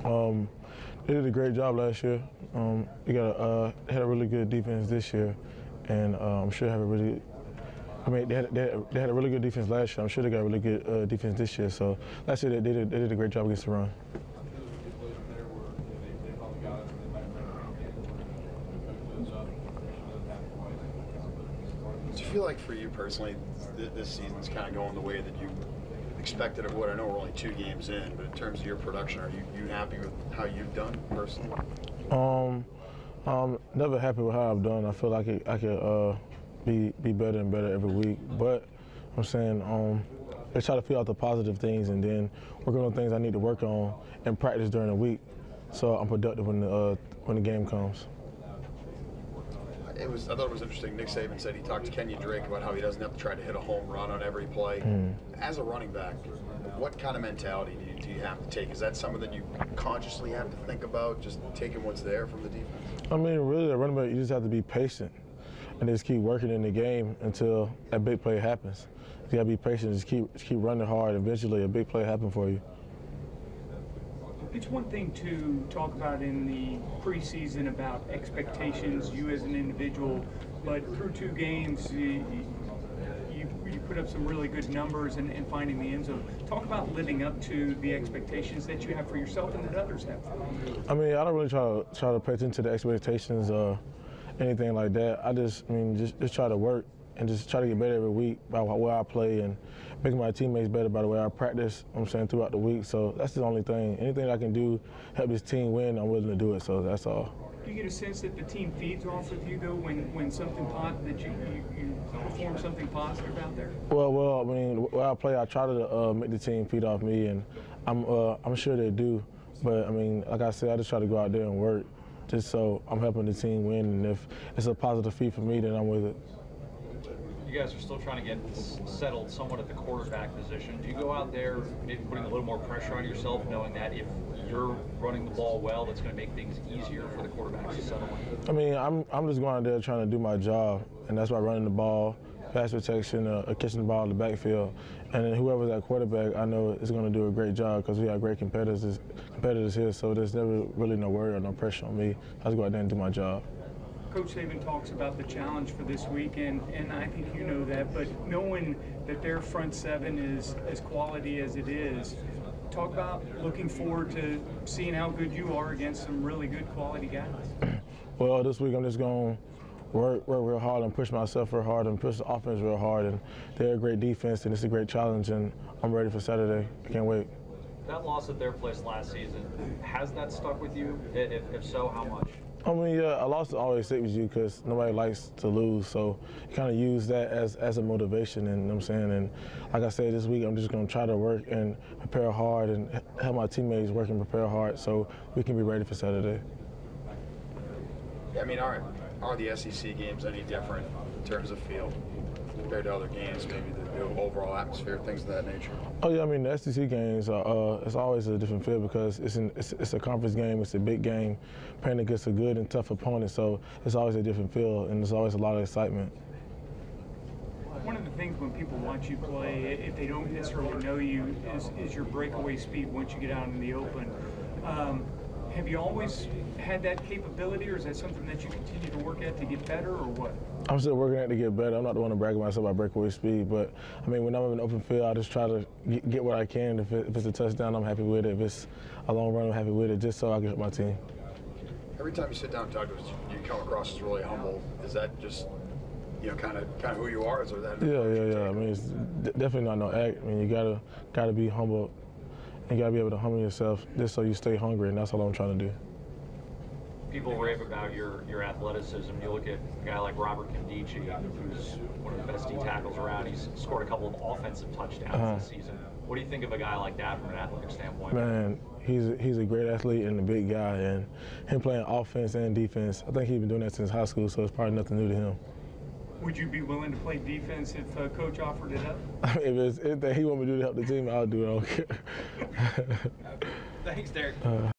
They did a great job last year. They had a really good defense this year, and I'm sure have a really. I mean, they had a really good defense last year. I'm sure they got a really good defense this year. So last year they did a great job against the run. Do you feel like for you personally, this season's kind of going the way that you expected of what? I know we're only 2 games in, but in terms of your production, are you happy with how you've done personally? I'm never happy with how I've done. I feel like I could be better and better every week. But I'm saying I try to figure out the positive things and then work on the things I need to work on and practice during the week, so I'm productive when the game comes. I thought it was interesting. Nick Saban said he talked to Kenyon Drake about how he doesn't have to try to hit a home run on every play. As a running back, what kind of mentality do you have to take? Is that something that you consciously have to think about, just taking what's there from the defense? I mean, really, a running back, you just have to be patient and just keep working in the game until that big play happens. You gotta be patient, just keep running hard. Eventually, a big play happens for you. It's one thing to talk about in the preseason about expectations, you as an individual, but through 2 games, you put up some really good numbers and finding the end zone. Talk about living up to the expectations that you have for yourself and that others have. I mean, I don't really try to pay attention to the expectations or anything like that. I just try to work and just try to get better every week by where I play and making my teammates better by the way I practice, throughout the week. So that's the only thing. Anything I can do help this team win, I'm willing to do it, so that's all. Do you get a sense that the team feeds off of you, though, when something that you perform something positive out there? Well, I mean, where I play, I try to make the team feed off me, and I'm sure they do. But, I mean, like I said, I just try to go out there and work just so I'm helping the team win, and if it's a positive feed for me, then I'm with it. You guys are still trying to get settled somewhat at the quarterback position. Do you go out there maybe putting a little more pressure on yourself, knowing that if you're running the ball well, that's going to make things easier for the quarterbacks to settle in? I mean, I'm just going out there trying to do my job, and that's by running the ball, pass protection, catching the ball in the backfield. And then whoever's at quarterback, I know is going to do a great job because we have great competitors here, so there's never really no worry or no pressure on me. I just go out there and do my job. Coach Saban talks about the challenge for this weekend, and I think you know that, but knowing that their front 7 is as quality as it is, talk about looking forward to seeing how good you are against some really good quality guys. Well, this week I'm just going to work real hard and push myself real hard and push the offense real hard, and they're a great defense and it's a great challenge, and I'm ready for Saturday. I can't wait. That loss at their place last season, has that stuck with you? If so, how much? I mean, yeah, a loss always sticks with you because nobody likes to lose, so you kind of use that as a motivation, and you know what I'm saying? And like I said, this week I'm just going to try to work and prepare hard and help my teammates work and prepare hard so we can be ready for Saturday. I mean, are the SEC games any different in terms of feel compared to other games, maybe the overall atmosphere, things of that nature? Oh yeah, I mean the SEC games it's always a different feel because it's a conference game, it's a big game, playing against a good and tough opponent, so it's always a different feel and there's always a lot of excitement. One of the things when people watch you play, if they don't necessarily know you, is your breakaway speed once you get out in the open. Have you always had that capability, or is that something that you continue to work at to get better, or what? I'm still working at it to get better. I'm not the one to brag about myself about breakaway speed, but I mean, when I'm in an open field, I just try to get what I can. If it's a touchdown, I'm happy with it. If it's a long run, I'm happy with it, just so I can help my team. Every time you sit down and talk to us, you come across as really humble. Is that just, kind of who you are? Is there that? Yeah. I mean, it's definitely not no act. I mean, you gotta be humble. You gotta be able to humble yourself just so you stay hungry, and that's all I'm trying to do. People rave about your athleticism. You look at a guy like Robert Condici, who's one of the best D tackles around. He's scored a couple of offensive touchdowns this season. What do you think of a guy like that from an athletic standpoint? Man, he's a great athlete and a big guy, and him playing offense and defense, I think he's been doing that since high school, so it's probably nothing new to him. Would you be willing to play defense if Coach offered it up? If it's anything he want me to do to help the team, I'll do it. I don't care. Thanks, Derrick.